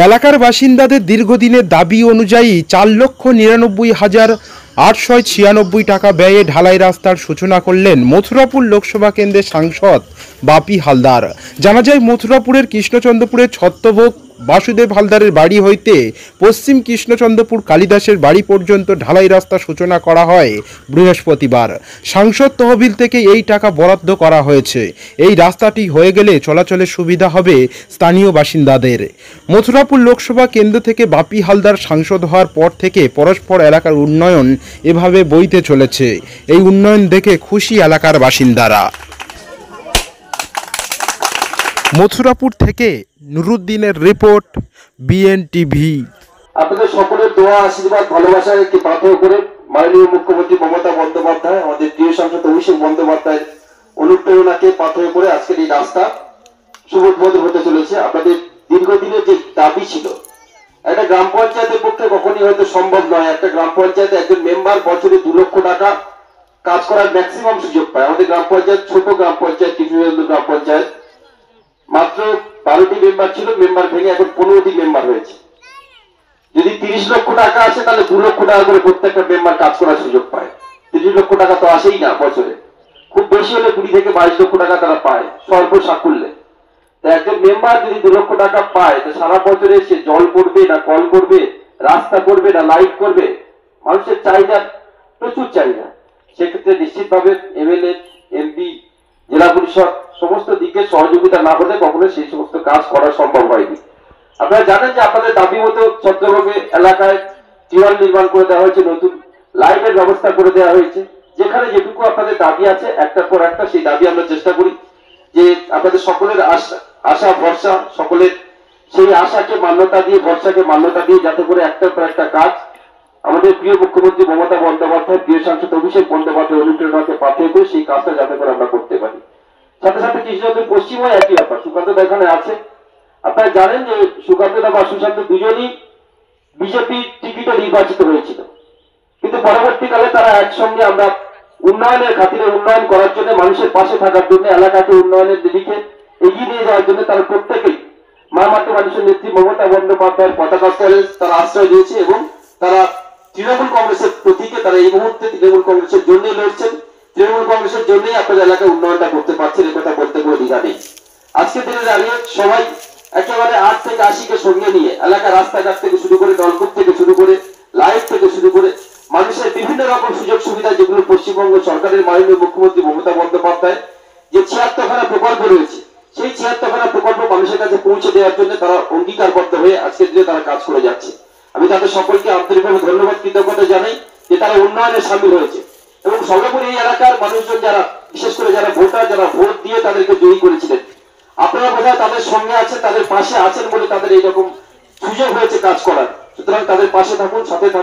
এলাকার বাসিন্দাদের দীর্ঘদিনের দাবি অনুযায়ী 4,99,896 টাকা ব্যয়ে ঢালাই রাস্তার সূচনা করলেন মথুরাপুর লোকসভা কেন্দ্রের সাংসদ বাপি হালদার। জানা যায়, মথুরাপুরের কৃষ্ণচন্দ্রপুরের ছত্রভোগ বাসুদেব হালদারের বাড়ি হইতে পশ্চিম কৃষ্ণচন্দ্রপুর কালিদাসের বাড়ি পর্যন্ত ঢালাই রাস্তা সূচনা করা হয় বৃহস্পতিবার। সাংসদ তহবিল থেকে এই টাকা বরাদ্দ করা হয়েছে। এই রাস্তাটি হয়ে গেলে চলাচলের সুবিধা হবে স্থানীয় বাসিন্দাদের। মথুরাপুর লোকসভা কেন্দ্র থেকে বাপি হালদার সাংসদ হওয়ার পর থেকে পরস্পর এলাকার উন্নয়ন এভাবে বইতে চলেছে। এই উন্নয়ন দেখে খুশি এলাকার বাসিন্দারা। মথুরাপুর থেকে নুরুদ্দিনের রিপোর্ট, বিএনটিভি। আপনাদের সকলের দোয়া, আশীর্বাদ, ভালোবাসাকে পাথর করে মাননীয় মুখ্যমন্ত্রী মমতা বন্দ্যোপাধ্যায়, আমাদের প্রিয় সাংসদ অভিষেক বন্দ্যোপাধ্যায়ের অনুপ্রেরণাকে পাথর করে আজকের এই রাস্তা শুভ উদ্বোধন হতে চলেছে। আপনাদের দীর্ঘদিনের যে দাবি ছিল, একটা গ্রাম পঞ্চায়েতের পক্ষে কখনই হয়তো সম্ভব নয়। একটা গ্রাম পঞ্চায়েতে একজন মেম্বার বছরে 2 লক্ষ টাকা কাজ করার ম্যাক্সিমাম সুযোগ পায়। আমাদের গ্রাম পঞ্চায়েত ছোট গ্রাম পঞ্চায়েত, কৃষ্ণচন্দ্র গ্রাম পঞ্চায়েত, মাত্র 12টি মেম্বার ছিল, মেম্বার ভেঙে এখন 15টি মেম্বার হয়েছে। যদি 30 লক্ষ টাকা আসে তাহলে 2 লক্ষ টাকা করে প্রত্যেকটা মেম্বার কাজ করার সুযোগ পায়। 30 লক্ষ টাকা তো আসেই না বছরে, খুব বেশি হলে 20 থেকে 22 লক্ষ টাকা তারা পায় স্বল্প সাকুল্যে। একজন মেম্বার যদি 2 লক্ষ টাকা পায়, তো সারা বছরে সে জল করবে না, কল করবে, রাস্তা করবে না, লাইট করবে। মানুষের চাহিদা প্রচুর চাহিদা। সেক্ষেত্রে নিশ্চিতভাবে এমএলএ, এমপি, জেলা পরিষদ সমস্ত দিকে সহযোগিতা না হলে কখনো সেই সমস্ত কাজ করা সম্ভব হয়নি। আপনারা জানেন যে আপনাদের দাবি মতো ছত্রভোগে এলাকায় টিউবওয়েল নির্মাণ করে দেওয়া হয়েছে, নতুন লাইটের ব্যবস্থা করে দেওয়া হয়েছে। যেখানে যেটুকু আপনাদের দাবি আছে একটার পর একটা সেই দাবি আমরা চেষ্টা করি যে আপনাদের সকলের আশা ভরসা, সকলের সেই আশাকে মান্যতা দিয়ে, ভরসাকে মান্যতা দিয়ে যাতে করে একটার পর একটা কাজ আমাদের প্রিয় মুখ্যমন্ত্রী মমতা বন্দ্যোপাধ্যায়, প্রিয় সাংসদ অভিষেক বন্দ্যোপাধ্যায় অনুপ্রেরণাকে পাঠিয়ে করে সেই কাজটা যাতে করে আমরা করতে পারি। সাথে সাথে কৃষ্ণচন্দ্র পশ্চিমও একই ব্যাপার। সুকান্ত এখানে আছে, আপনারা জানেন যে সুকান্ত বা সুশান্ত দুজনই বিজেপি টিকিটে নির্বাচিত হয়েছিল, কিন্তু পরবর্তীকালে তারা একসঙ্গে আমরা উন্নয়নের খাতিরে, উন্নয়ন করার জন্য, মানুষের পাশে থাকার জন্য, এলাকাকে উন্নয়নের দিকে এগিয়ে নিয়ে যাওয়ার জন্য তারা প্রত্যেকেই মামাটি মানুষের নেত্রী মমতা বন্দ্যোপাধ্যায়ের পতাকা তলে তারা আশ্রয় দিয়েছে এবং তারা তৃণমূল কংগ্রেসের প্রতীকে তারা এই মুহূর্তে তৃণমূল কংগ্রেসের জন্যই লড়ছেন। তৃণমূল কংগ্রেসের জন্যই আপনাদের এলাকায় উন্নয়নটা করতে পারছেন, এ কথা বলতে কোনো দ্বিধা নেই। আজকের দিনে দাঁড়িয়ে সবাই একেবারে 8 থেকে 80-কে সঙ্গে নিয়ে এলাকার রাস্তাঘাট থেকে শুরু করে, নলকূপ থেকে শুরু করে, লাইট থেকে শুরু করে মানুষের বিভিন্ন রকম সুযোগ সুবিধা যেগুলো পশ্চিমবঙ্গ সরকারের মাননীয় মুখ্যমন্ত্রী মমতা বন্দ্যোপাধ্যায় যে 76খানা প্রকল্প রয়েছে, সেই 76খানা প্রকল্প মানুষের কাছে পৌঁছে দেওয়ার জন্য তারা অঙ্গীকারবদ্ধ হয়ে আজকের দিনে তারা কাজ করে যাচ্ছে। আমি তাদের সকলকে আন্তরিকভাবে ধন্যবাদ, কৃতজ্ঞতা জানাই যে তারা উন্নয়নে সামিল হয়েছে। এবং সর্বোপরি এই এলাকার মানুষজন যারা, বিশেষ করে যারা ভোটার, যারা ভোট দিয়ে তাদেরকে জয়ী করেছিলেন, আপনারা বোধহয় তাদের সঙ্গে আছেন, তাদের পাশে আছেন বলে তাদের এইরকম সুযোগ হয়েছে কাজ করার। সুতরাং তাদের পাশে থাকুন, সাথে থাকুন।